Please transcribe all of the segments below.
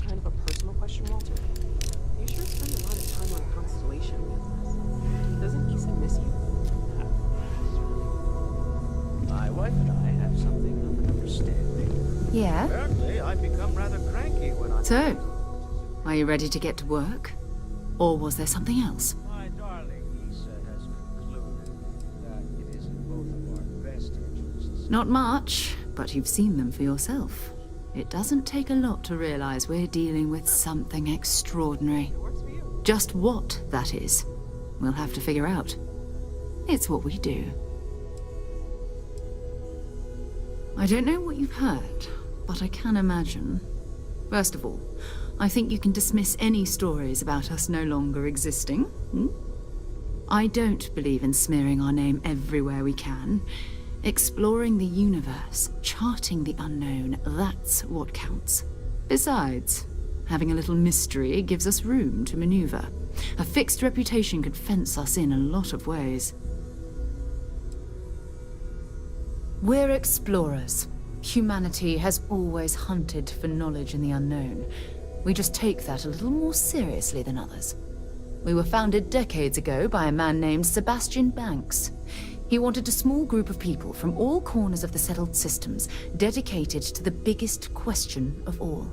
kind of a personal question, Walter. You sure spend a lot of time on Constellation with us. Doesn't Issa miss you? My wife and I have something of an understanding. Yeah? Apparently, I've become rather cranky when I'm... So, are you ready to get to work? Or was there something else? My darling Issa has concluded that it is in both of our best interests. Not much, but you've seen them for yourself. It doesn't take a lot to realize we're dealing with something extraordinary. Just what that is, we'll have to figure out. It's what we do. I don't know what you've heard, but I can imagine. First of all, I think you can dismiss any stories about us no longer existing. I don't believe in smearing our name everywhere we can. Exploring the universe, charting the unknown, that's what counts. Besides, having a little mystery gives us room to maneuver. A fixed reputation could fence us in a lot of ways. We're explorers. Humanity has always hunted for knowledge in the unknown. We just take that a little more seriously than others. We were founded decades ago by a man named Sebastian Banks. He wanted a small group of people from all corners of the settled systems dedicated to the biggest question of all.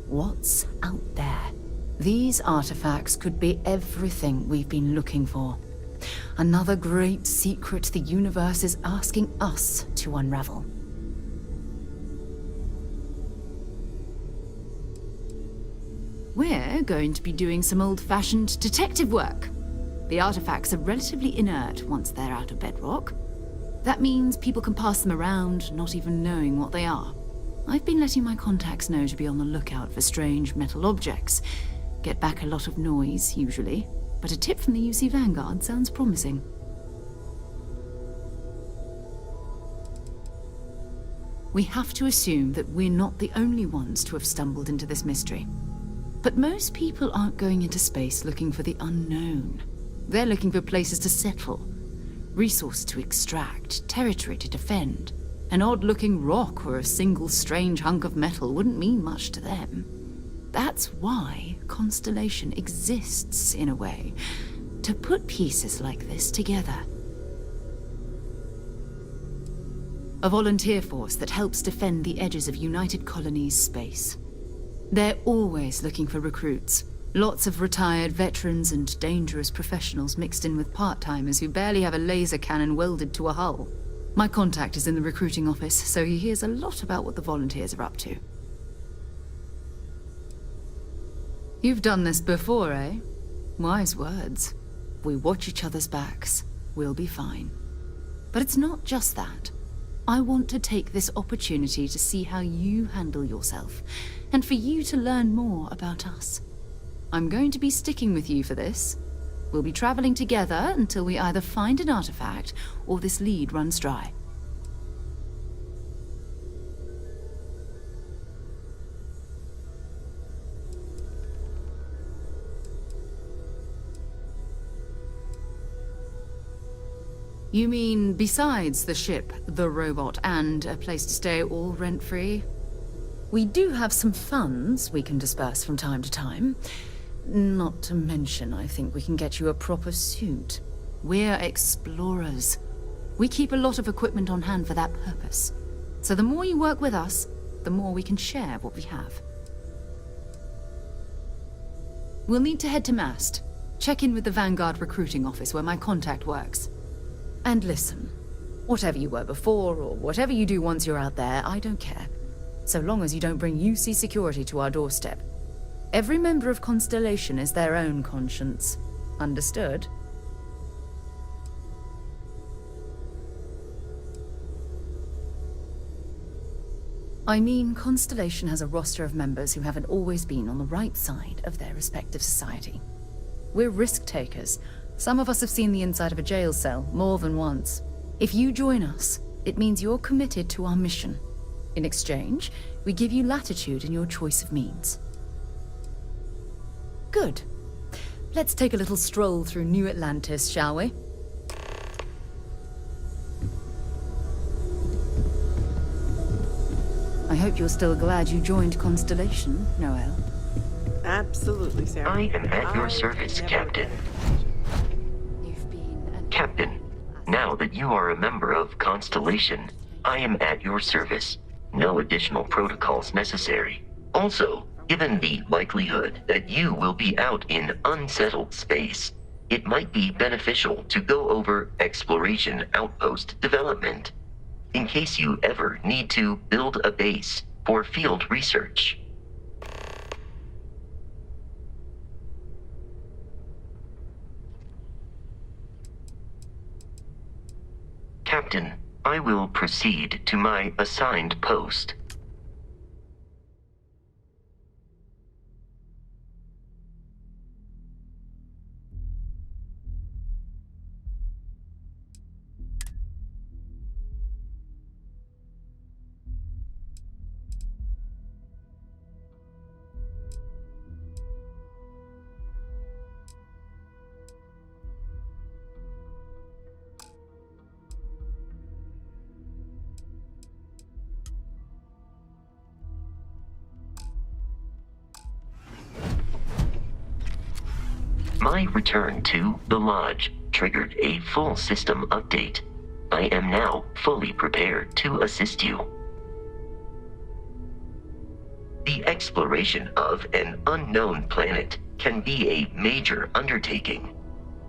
What's out there? These artifacts could be everything we've been looking for. Another great secret the universe is asking us to unravel. We're going to be doing some old-fashioned detective work. The artifacts are relatively inert once they're out of bedrock. That means people can pass them around, not even knowing what they are. I've been letting my contacts know to be on the lookout for strange metal objects. Get back a lot of noise, usually, but a tip from the UC Vanguard sounds promising. We have to assume that we're not the only ones to have stumbled into this mystery. But most people aren't going into space looking for the unknown. They're looking for places to settle, resources to extract, territory to defend. An odd-looking rock or a single strange hunk of metal wouldn't mean much to them. That's why Constellation exists, in a way, to put pieces like this together. A volunteer force that helps defend the edges of United Colonies space. They're always looking for recruits. Lots of retired veterans and dangerous professionals mixed in with part-timers who barely have a laser cannon welded to a hull. My contact is in the recruiting office, so he hears a lot about what the volunteers are up to. You've done this before, eh? Wise words. We watch each other's backs. We'll be fine. But it's not just that. I want to take this opportunity to see how you handle yourself, and for you to learn more about us. I'm going to be sticking with you for this. We'll be traveling together until we either find an artifact or this lead runs dry. You mean besides the ship, the robot, and a place to stay all rent-free? We do have some funds we can disperse from time to time. Not to mention, I think we can get you a proper suit. We're explorers. We keep a lot of equipment on hand for that purpose. So the more you work with us, the more we can share what we have. We'll need to head to Mast. Check in with the Vanguard recruiting office where my contact works. And listen, whatever you were before, or whatever you do once you're out there, I don't care. So long as you don't bring UC security to our doorstep. Every member of Constellation is their own conscience. Understood? I mean, Constellation has a roster of members who haven't always been on the right side of their respective society. We're risk-takers. Some of us have seen the inside of a jail cell more than once. If you join us, it means you're committed to our mission. In exchange, we give you latitude in your choice of means. Good. Let's take a little stroll through New Atlantis, shall we? I hope you're still glad you joined Constellation, Noel. Absolutely, Sarah. I am at your service, never Captain. You've been Captain, now that you are a member of Constellation, I am at your service. No additional protocols necessary. Also, given the likelihood that you will be out in unsettled space, it might be beneficial to go over exploration outpost development, in case you ever need to build a base for field research. Captain, I will proceed to my assigned post. My return to the Lodge triggered a full system update. I am now fully prepared to assist you. The exploration of an unknown planet can be a major undertaking.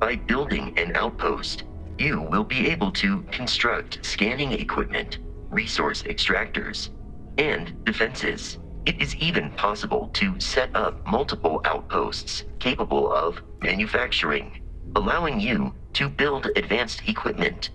By building an outpost, you will be able to construct scanning equipment, resource extractors, and defenses. It is even possible to set up multiple outposts capable of manufacturing, allowing you to build advanced equipment.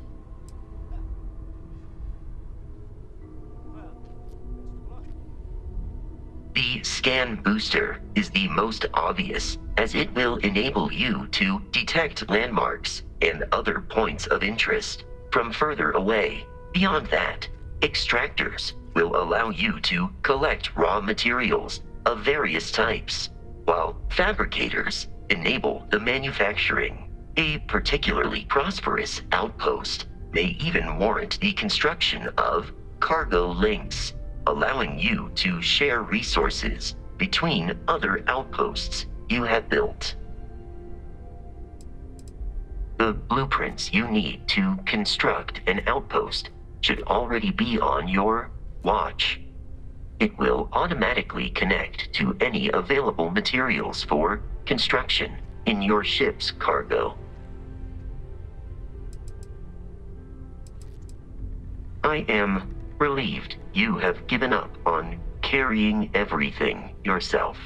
The scan booster is the most obvious, as it will enable you to detect landmarks and other points of interest from further away. Beyond that, extractors will allow you to collect raw materials of various types, while fabricators enable the manufacturing. A particularly prosperous outpost may even warrant the construction of cargo links, allowing you to share resources between other outposts you have built. The blueprints you need to construct an outpost should already be on your watch. It will automatically connect to any available materials for construction in your ship's cargo. I am relieved you have given up on carrying everything yourself.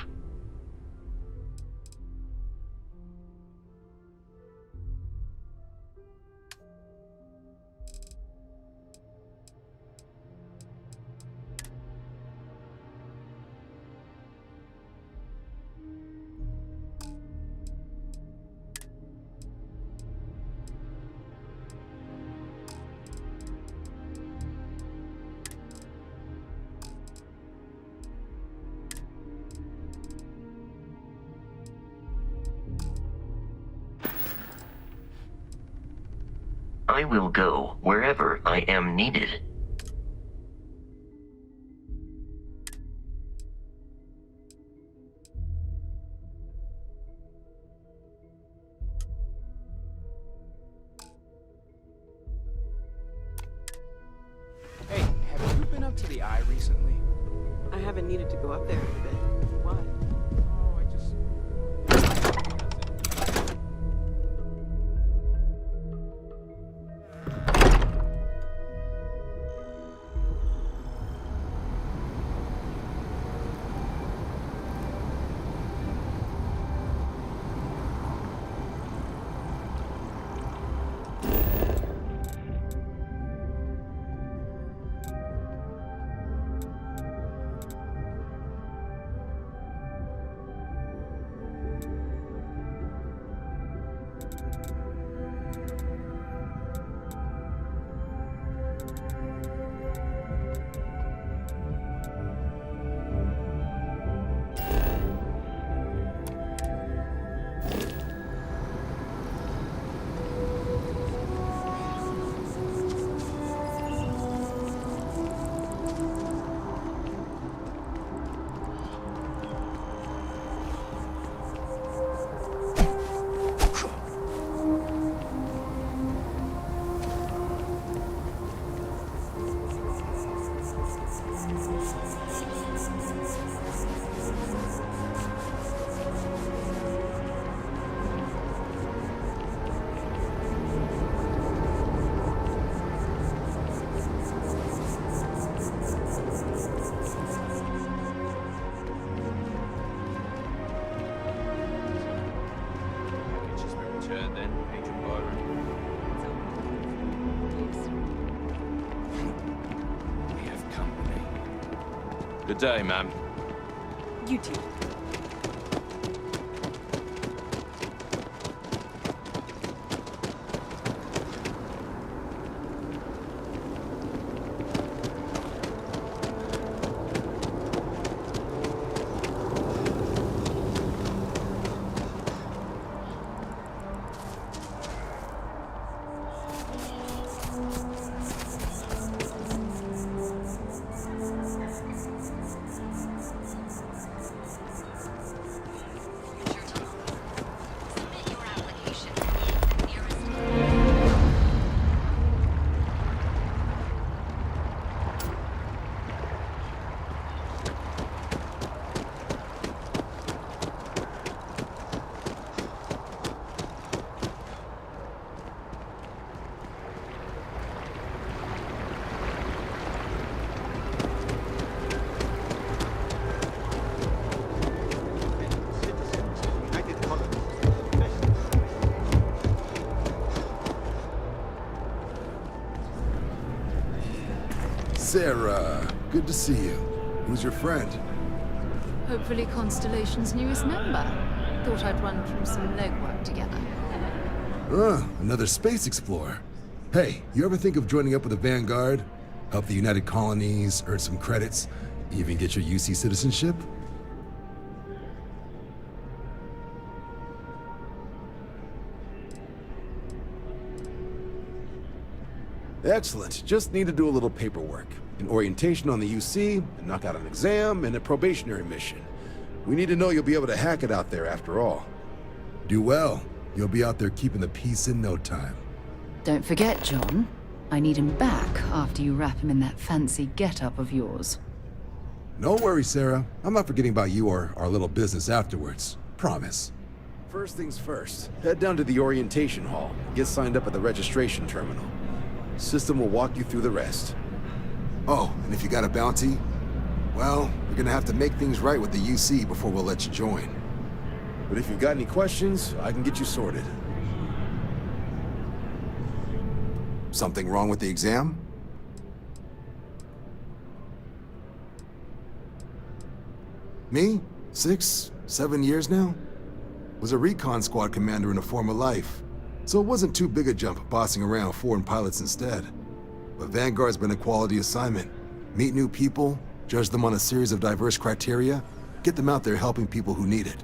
I will go wherever I am needed. Hey, have you been up to the Eye recently? I haven't needed to go up there in a bit. Why? Oh, I just... turn then, Agent Byron. We have company. Good day, ma'am. You too. Sarah, good to see you. Who's your friend? Hopefully Constellation's newest member. Thought I'd run through some legwork together. Another space explorer. Hey, you ever think of joining up with the Vanguard? Help the United Colonies, earn some credits, even get your UC citizenship? Excellent. Just need to do a little paperwork. An orientation on the UC, and knock out an exam, and a probationary mission. We need to know you'll be able to hack it out there after all. Do well. You'll be out there keeping the peace in no time. Don't forget, John. I need him back after you wrap him in that fancy get-up of yours. No worries, Sarah. I'm not forgetting about you or our little business afterwards. Promise. First things first, head down to the orientation hall. Get signed up at the registration terminal. System will walk you through the rest. Oh, and if you got a bounty, well, you're gonna have to make things right with the UC before we'll let you join. But if you've got any questions, I can get you sorted. Something wrong with the exam? Me? 6, 7 years now? Was a recon squad commander in a former life, so it wasn't too big a jump bossing around foreign pilots instead. But Vanguard's been a quality assignment. Meet new people, judge them on a series of diverse criteria, get them out there helping people who need it.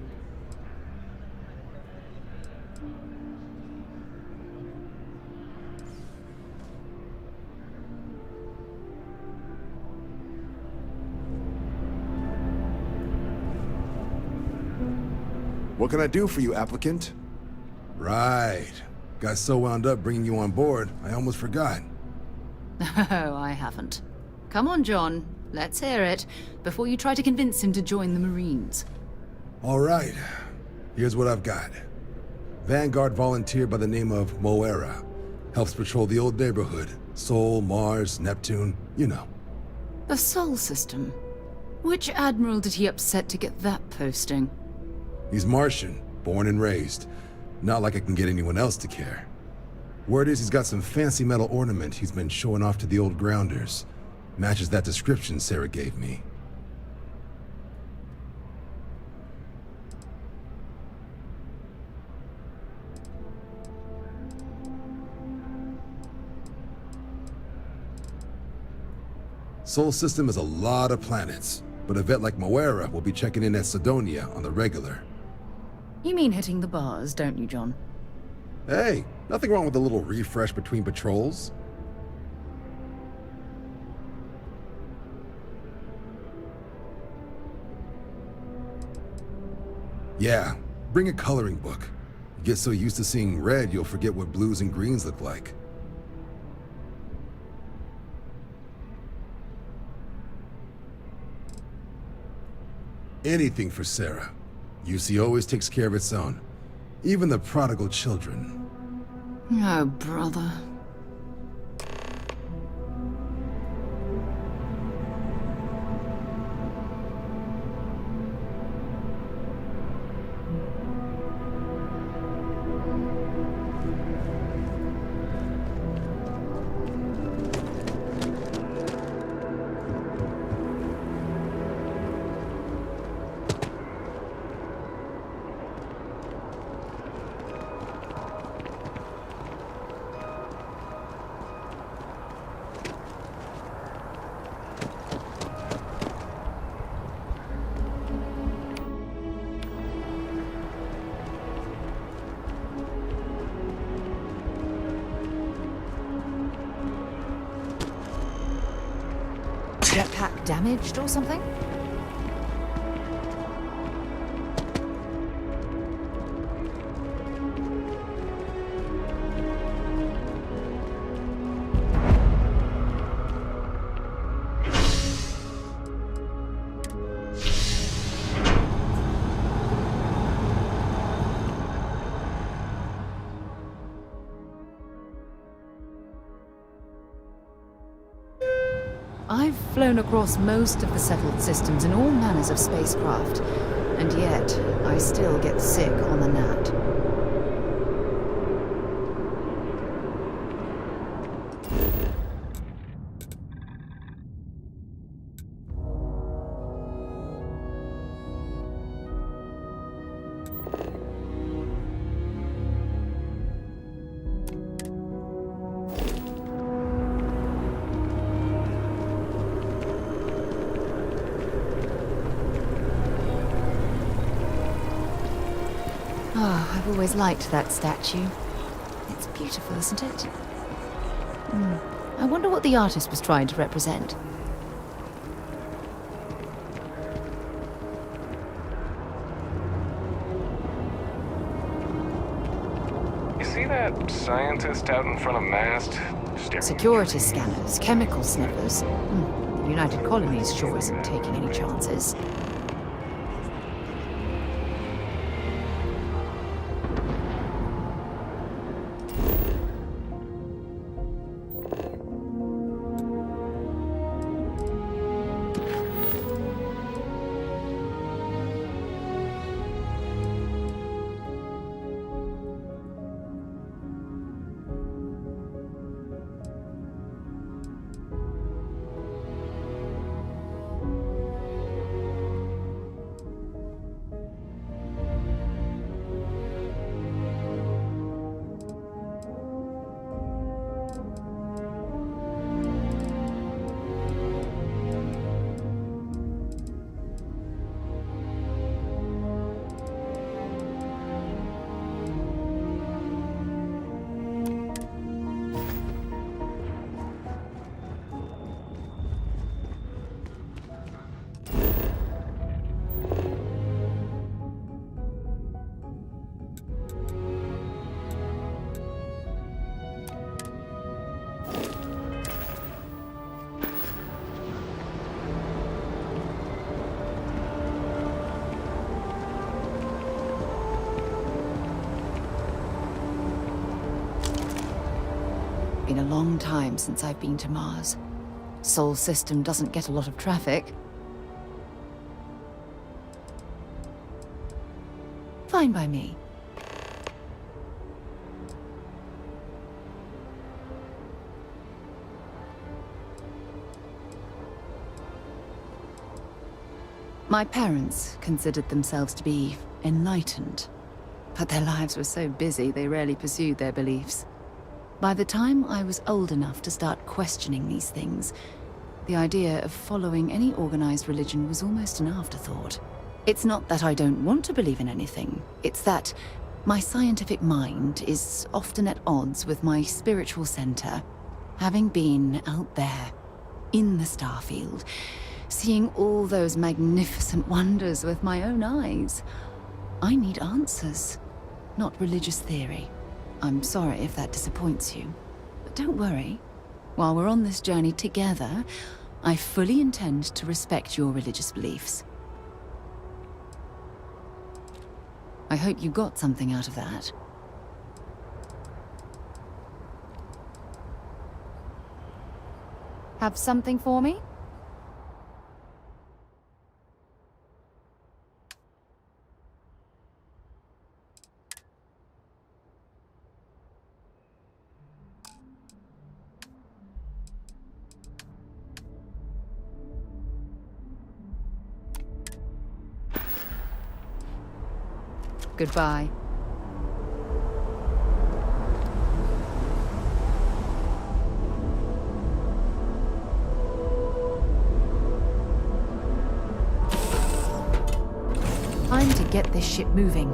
What can I do for you, applicant? Right. Got so wound up bringing you on board, I almost forgot. Oh, I haven't. Come on, John. Let's hear it, before you try to convince him to join the Marines. All right. Here's what I've got. Vanguard volunteer by the name of Moera. Helps patrol the old neighborhood. Sol, Mars, Neptune, you know. The Sol system. Which admiral did he upset to get that posting? He's Martian, born and raised. Not like I can get anyone else to care. Word is he's got some fancy metal ornament he's been showing off to the old grounders. Matches that description Sarah gave me. Sol system is a lot of planets, but a vet like Moera will be checking in at Sidonia on the regular. You mean hitting the bars, don't you, John? Hey, nothing wrong with a little refresh between patrols. Yeah, bring a coloring book. You get so used to seeing red, you'll forget what blues and greens look like. Anything for Sarah. UC always takes care of its own. Even the prodigal children. Oh, brother. jetpack damaged or something? I've flown across most of the settled systems in all manners of spacecraft, and yet I still get sick on the gnat. Oh, I've always liked that statue. It's beautiful, isn't it? I wonder what the artist was trying to represent. You see that scientist out in front of mast? Staring. Security scanners, chemical sniffers. The United Colonies sure isn't taking any chances. Been a long time since I've been to Mars. Sol system doesn't get a lot of traffic. Fine by me. My parents considered themselves to be enlightened, but their lives were so busy they rarely pursued their beliefs. By the time I was old enough to start questioning these things, the idea of following any organized religion was almost an afterthought. It's not that I don't want to believe in anything, it's that my scientific mind is often at odds with my spiritual center. Having been out there, in the Starfield, seeing all those magnificent wonders with my own eyes, I need answers, not religious theory. I'm sorry if that disappoints you, but don't worry. While we're on this journey together, I fully intend to respect your religious beliefs. I hope you got something out of that. Have something for me? Goodbye. Time to get this ship moving.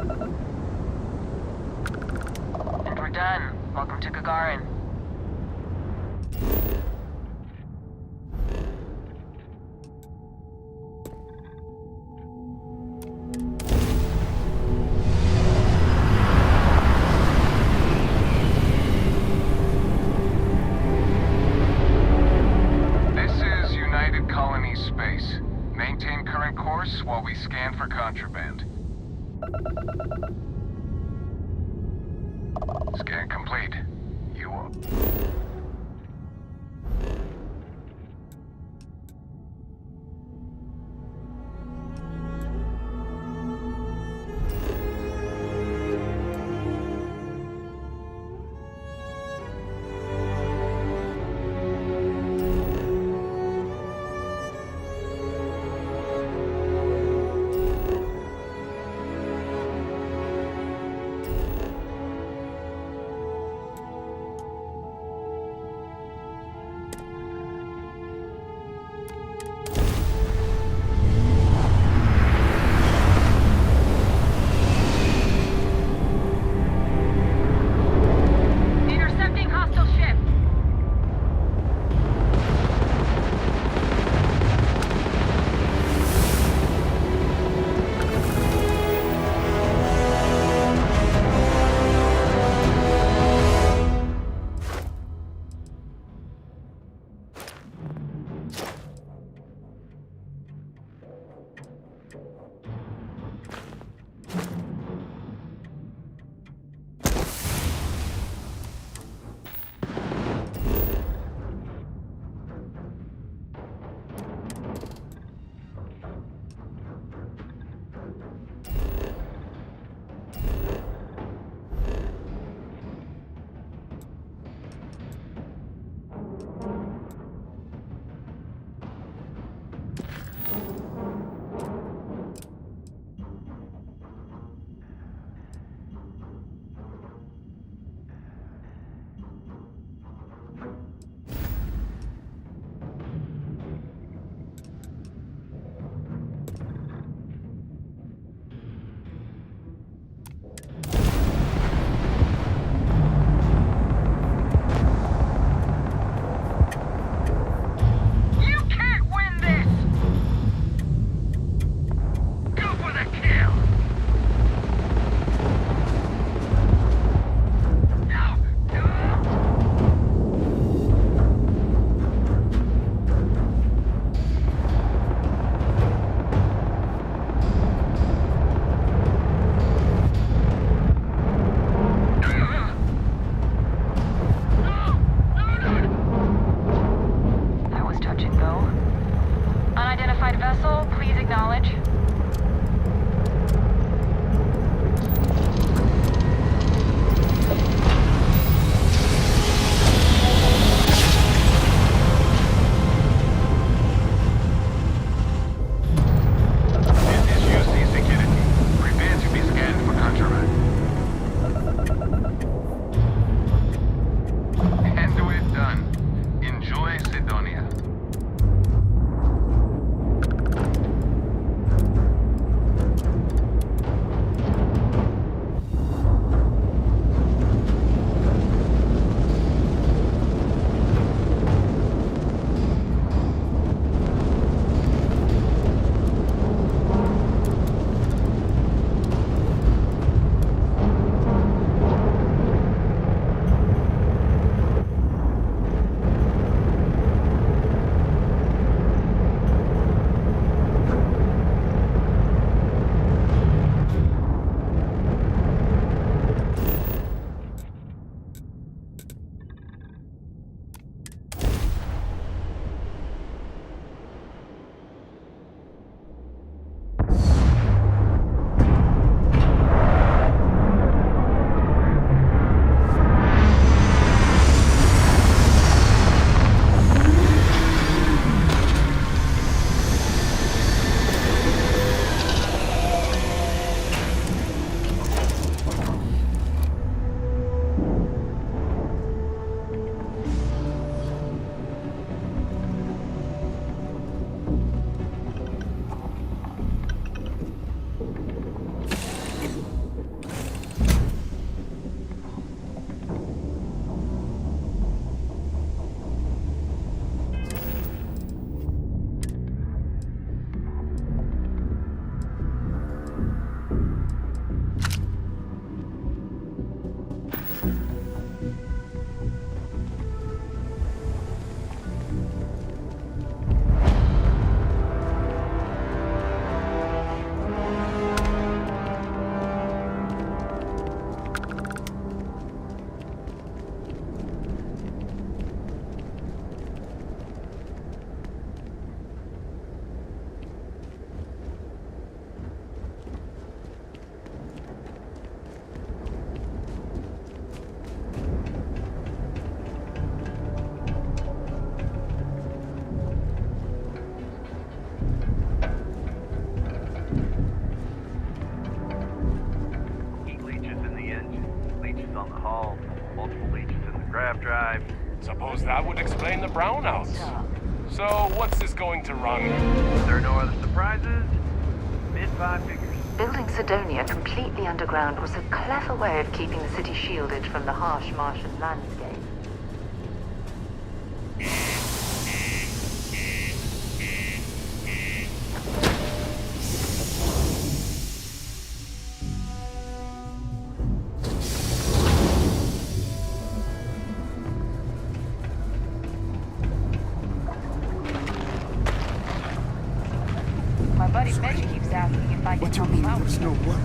And we're done. Welcome to Gagarin. This is United Colony Space. Maintain current course while we scan for contraband. Scan complete. You up. on the hull, multiple leaks in the grav drive. Suppose that would explain the brownouts. So, what's this going to run? If there are no other surprises, mid-five figures. Building Sidonia completely underground was a clever way of keeping the city shielded from the harsh Martian landscape. My buddy Mitch keeps asking if I can help him out. There's no work?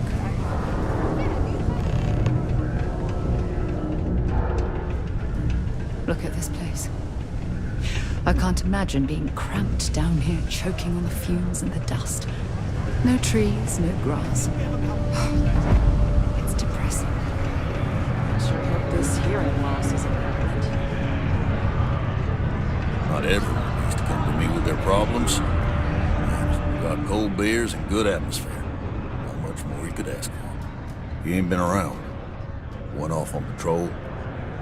Look at this place. I can't imagine being cramped down here, choking on the fumes and the dust. No trees, no grass. It's depressing. I sure hope this hearing loss isn't permanent. Not everyone needs to come to me with their problems. We got cold beers and good atmosphere. Not much more you could ask for. He ain't been around. Went off on patrol.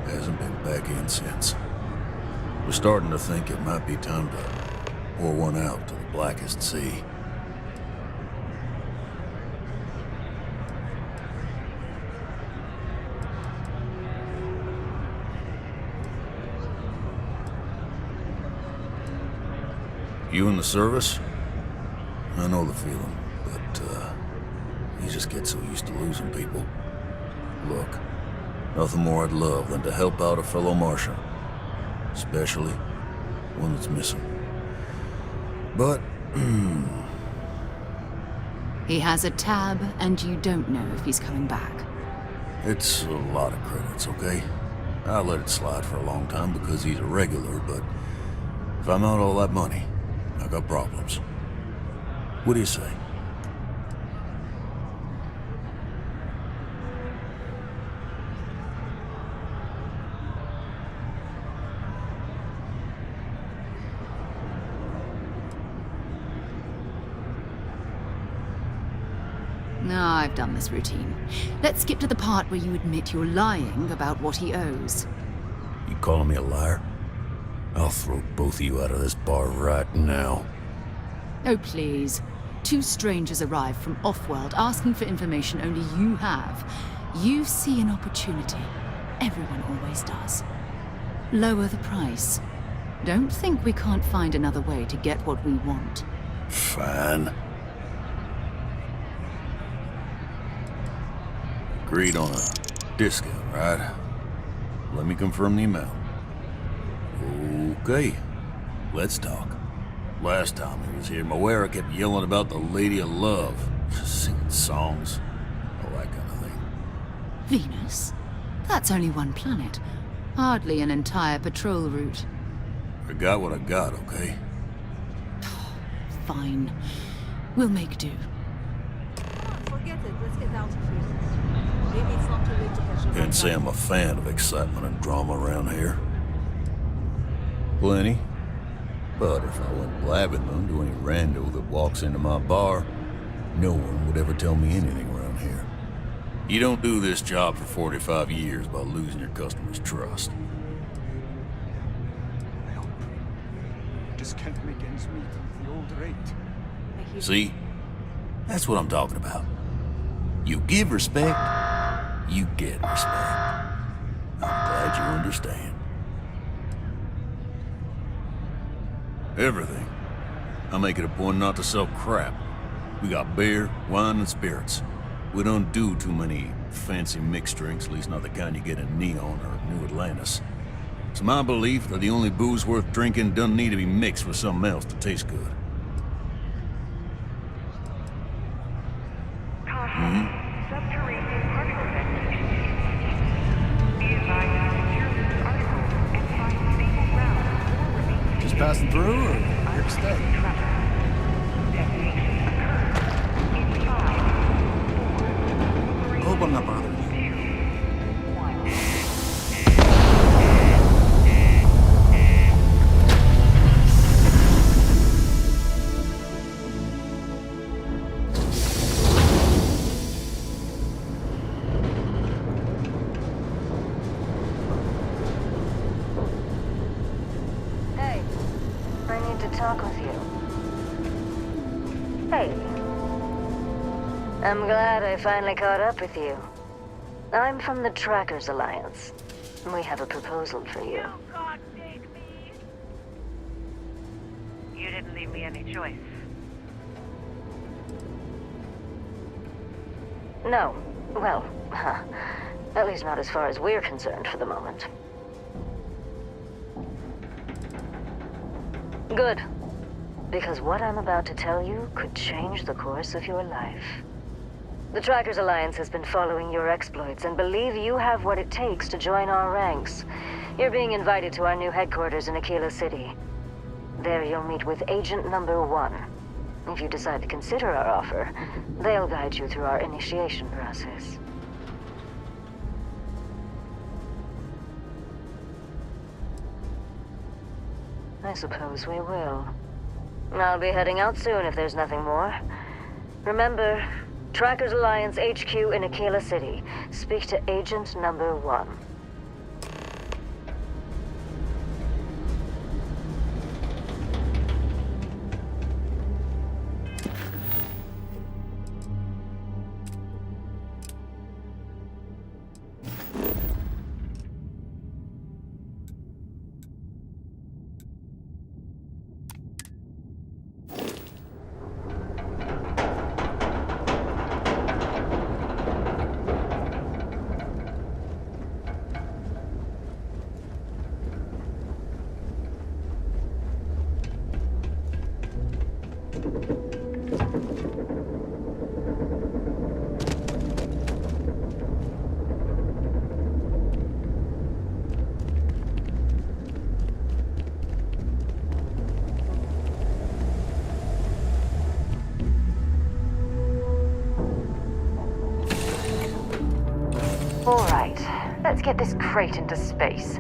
Hasn't been back in since. We're starting to think it might be time to pour one out to the blackest sea. You in the service? I know the feeling, but you just get so used to losing people. Look, nothing more I'd love than to help out a fellow Martian. Especially one that's missing. But, He has a tab, and you don't know if he's coming back. it's a lot of credits, okay? I let it slide for a long time because he's a regular, but if I'm out all that money, I got problems. What do you say? No, I've done this routine. Let's skip to the part where you admit you're lying about what he owes. You calling me a liar? I'll throw both of you out of this bar right now. Oh, please. Two strangers arrive from off-world asking for information only you have. You see an opportunity. Everyone always does. Lower the price. Don't think we can't find another way to get what we want. Fine. Agreed on a discount, right? Let me confirm the amount. Okay, let's talk. Last time he was here, Moira kept yelling about the Lady of Love, singing songs, all that kind of thing. Venus? That's only one planet. Hardly an entire patrol route. I got what I got, okay? Fine. We'll make do. Forget it. Let's get out of here. Maybe it's not too late to catch up. Can't say I'm a fan of excitement and drama around here. Plenty. But if I went blabbing them to any rando that walks into my bar, no one would ever tell me anything around here. You don't do this job for 45 years by losing your customers' trust. Just can't make ends meet with the old rate. See? That's what I'm talking about. You give respect, you get respect. I'm glad you understand. Everything. I make it a point not to sell crap. We got beer, wine, and spirits. We don't do too many fancy mixed drinks, at least not the kind you get in Neon or New Atlantis. It's my belief that the only booze worth drinking doesn't need to be mixed with something else to taste good. Just passing through, or here to stay? I hope I'm not bothering you. I'm glad I finally caught up with you. I'm from the Trackers Alliance. We have a proposal for you. You can't take me. You didn't leave me any choice. No. Well, at least not as far as we're concerned for the moment. Good. Because what I'm about to tell you could change the course of your life. The Trackers Alliance has been following your exploits and believe you have what it takes to join our ranks. You're being invited to our new headquarters in Aquila City. There you'll meet with Agent Number 1. If you decide to consider our offer, they'll guide you through our initiation process. I suppose we will. I'll be heading out soon if there's nothing more. Remember, Trackers Alliance HQ in Aquila City. Speak to Agent Number 1. All right, let's get this crate into space.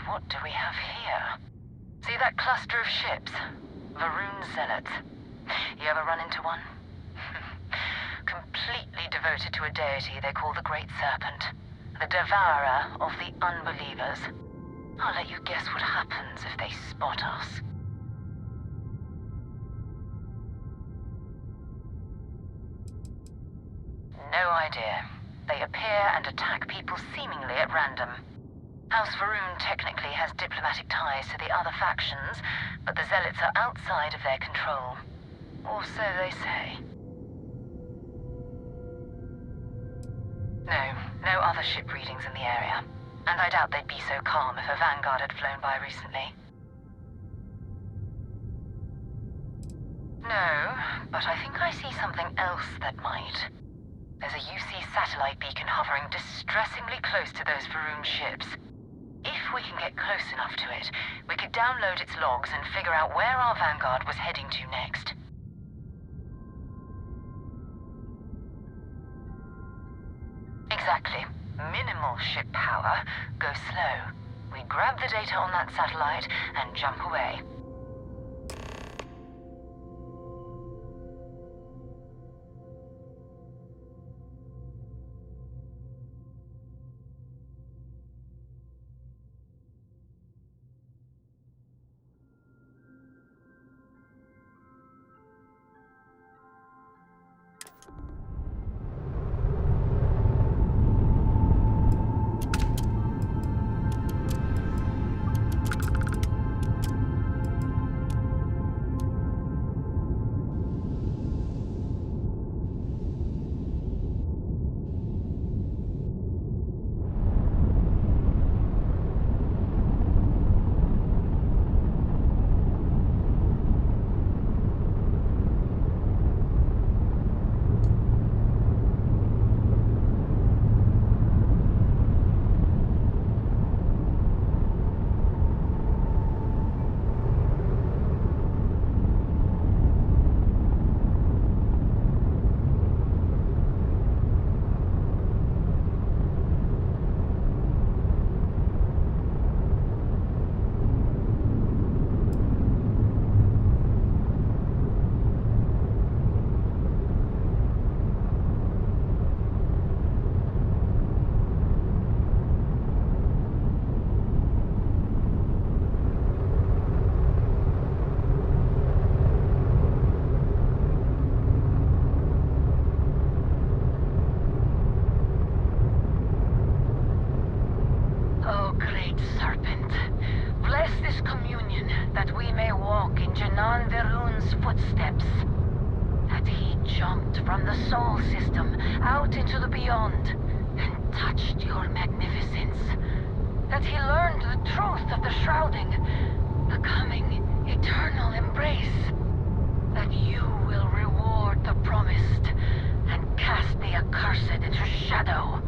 What do we have here? See that cluster of ships? Varun Zealots. You ever run into one? Completely devoted to a deity they call the Great Serpent. The devourer of the unbelievers. I'll let you guess what happens if they spot us. No idea. They appear and attack people seemingly at random. House Varun technically has diplomatic ties to the other factions, but the Zealots are outside of their control. Or so they say. No other ship readings in the area. And I doubt they'd be so calm if a Vanguard had flown by recently. No, but I think I see something else that might. There's a UC satellite beacon hovering distressingly close to those Varun ships. If we can get close enough to it, we could download its logs and figure out where our Vanguard was heading to next. Exactly. Minimal ship power, go slow. We grab the data on that satellite and jump away. Footsteps. That he jumped from the soul system out into the beyond and touched your magnificence. That he learned the truth of the shrouding, the coming eternal embrace. That you will reward the promised and cast the accursed into shadow.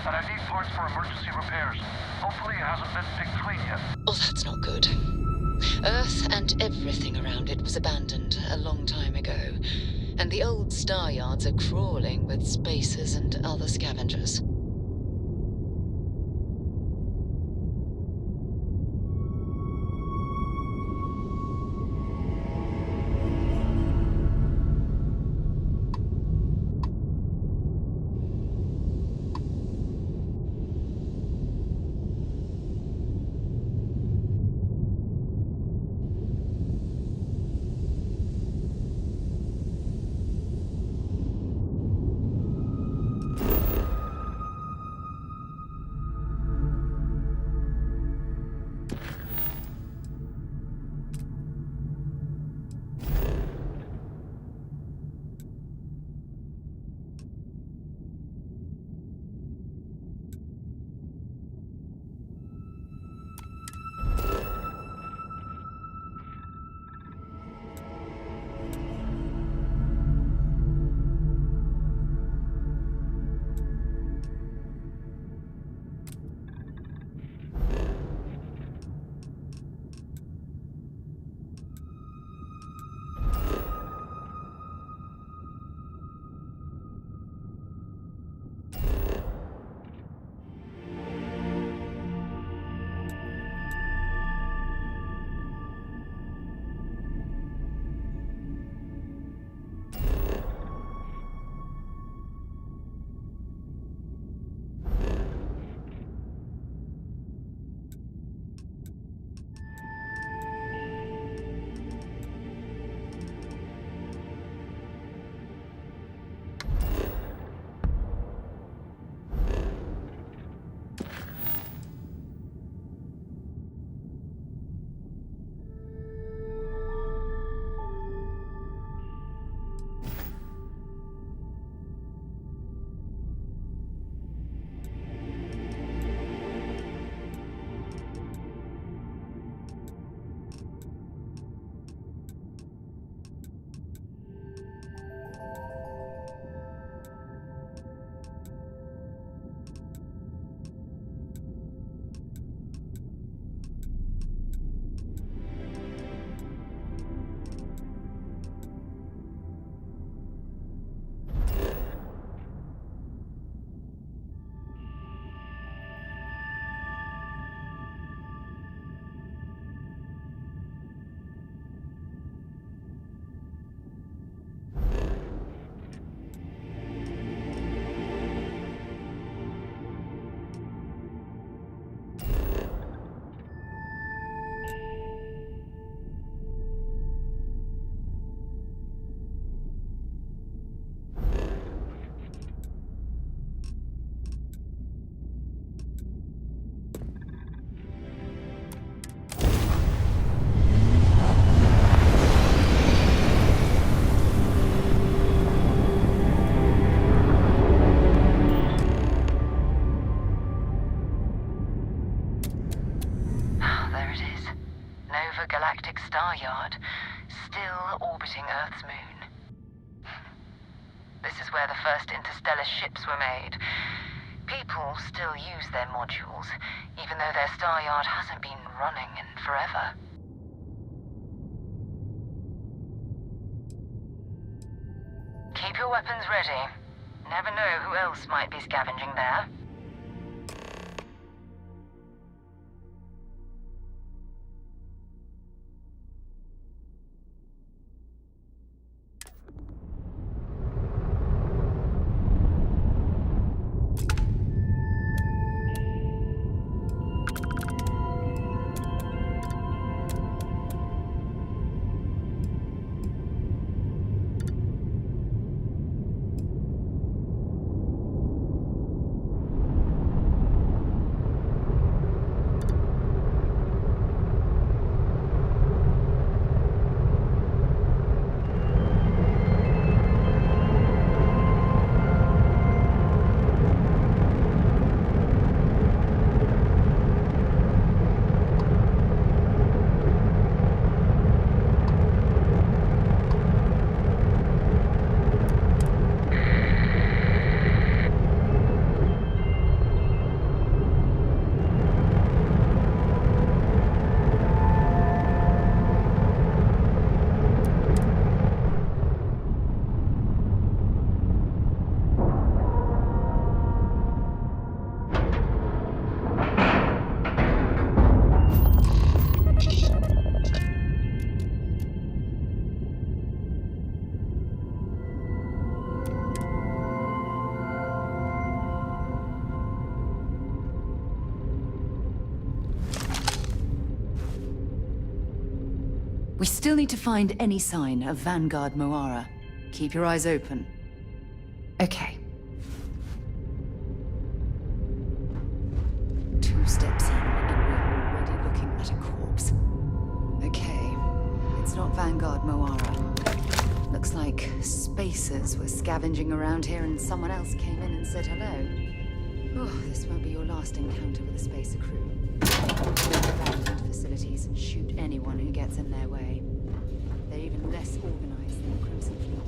but I need parts for emergency repairs. Hopefully it hasn't been picked clean yet. Oh, that's not good. Earth and everything around it was abandoned a long time ago, and the old star yards are crawling with spacers and other scavengers. Star Yard, still orbiting Earth's moon. This is where the first interstellar ships were made. People still use their modules, even though their Star Yard hasn't been running in forever. Keep your weapons ready. Never know who else might be scavenging there. still need to find any sign of Vanguard Moara. Keep your eyes open. Okay. 2 steps in, and we're already looking at a corpse. Okay. It's not Vanguard Moara. Looks like spacers were scavenging around here and someone else came in and said hello. Oh, this won't be your last encounter with a spacer crew. Abandoned facilities and shoot anyone who gets in their way. They're even less organized than the Crimson Fleet.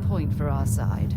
point for our side.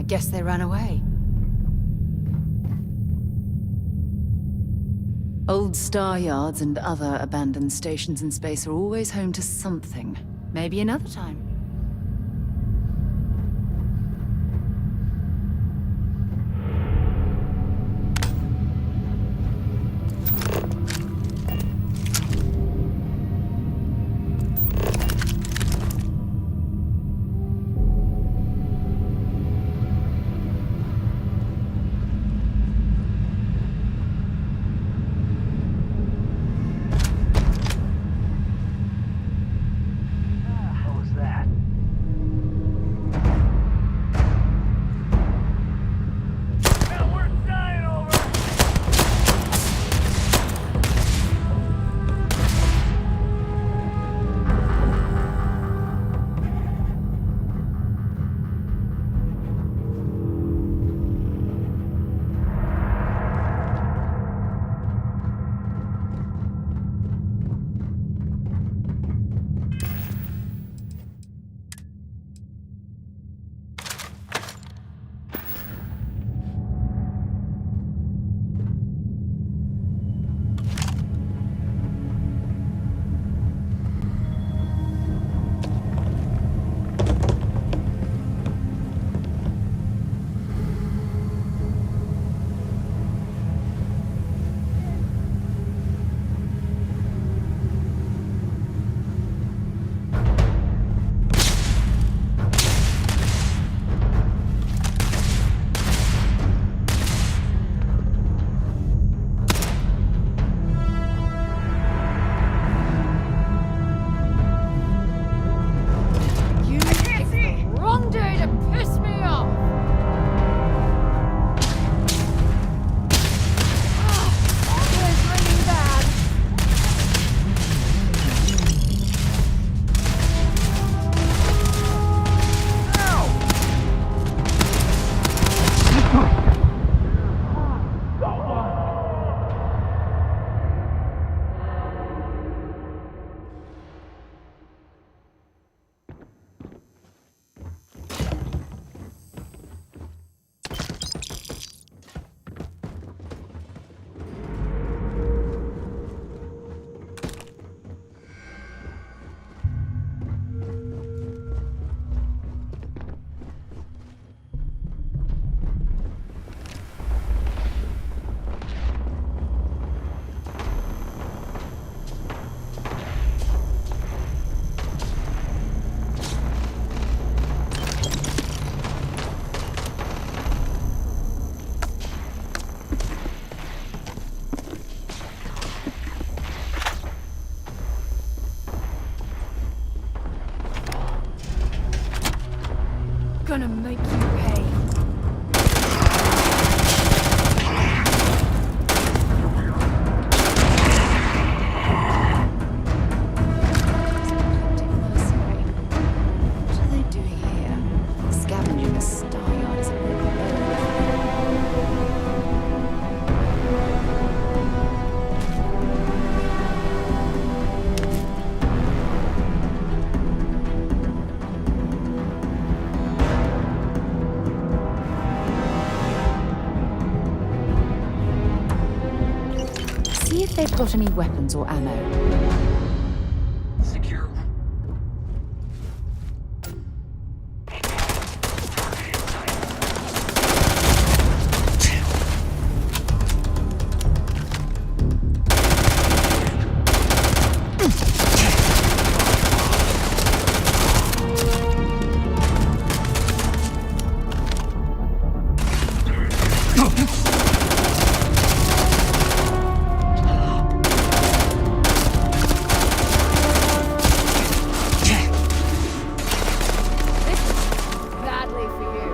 Guess they ran away. Old star yards and other abandoned stations in space are always home to something. Maybe another time. Gonna make you pay. See if they've got any weapons or ammo. Secure. Badly for you.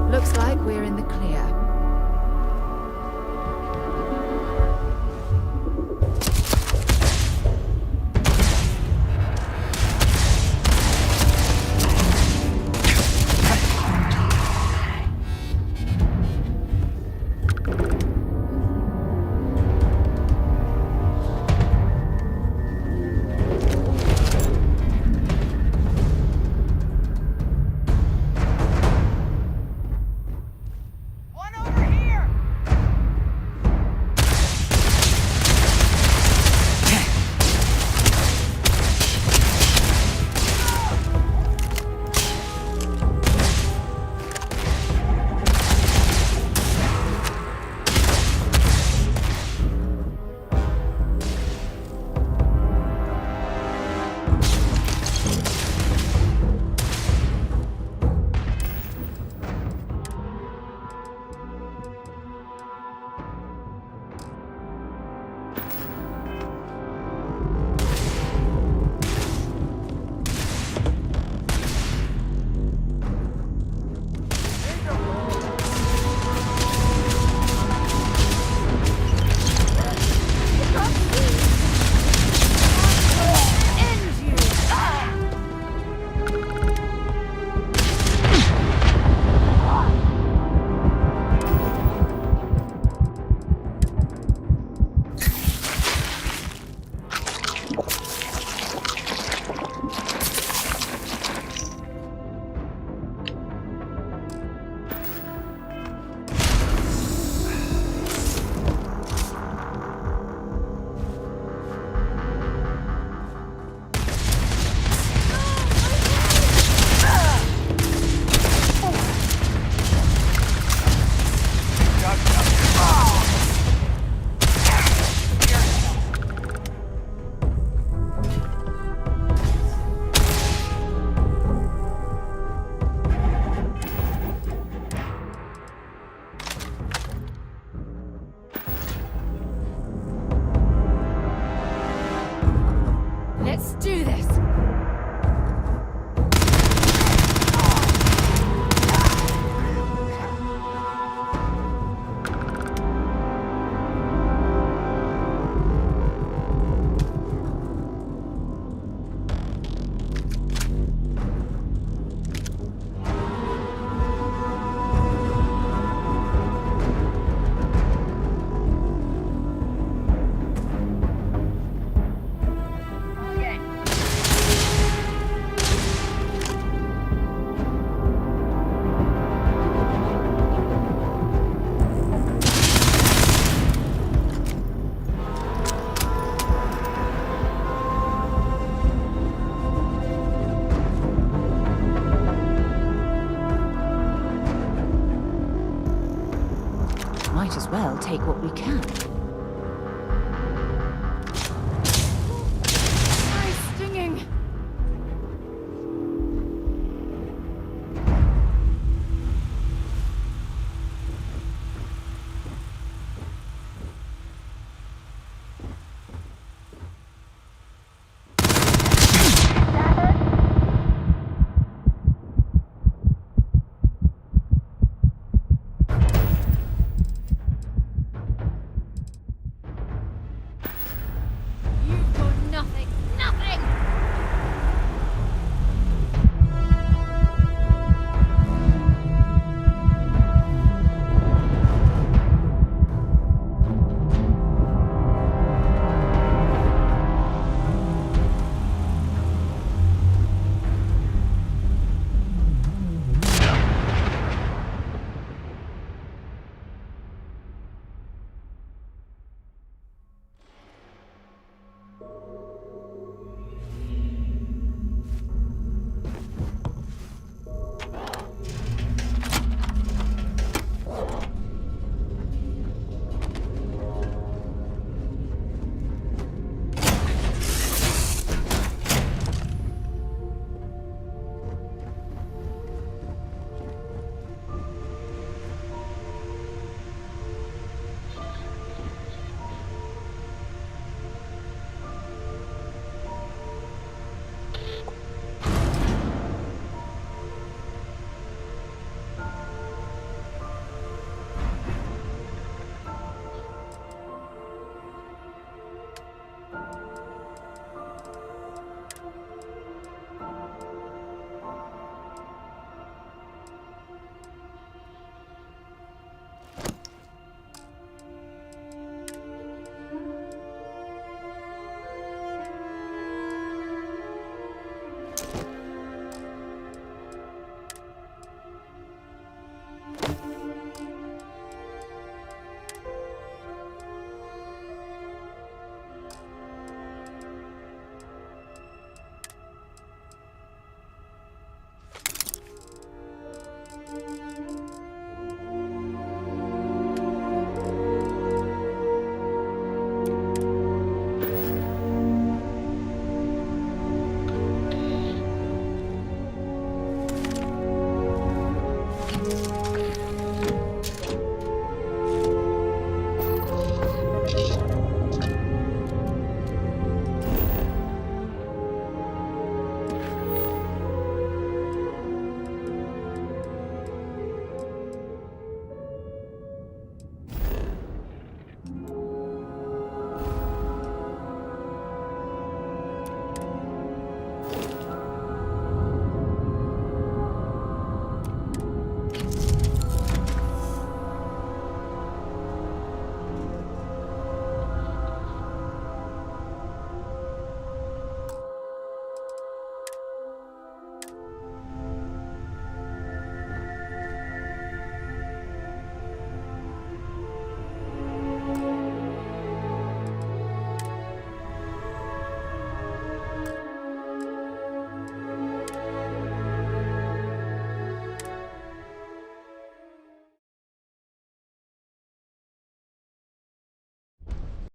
Looks like we're in the clear. Let's do this. Okay, take what we can.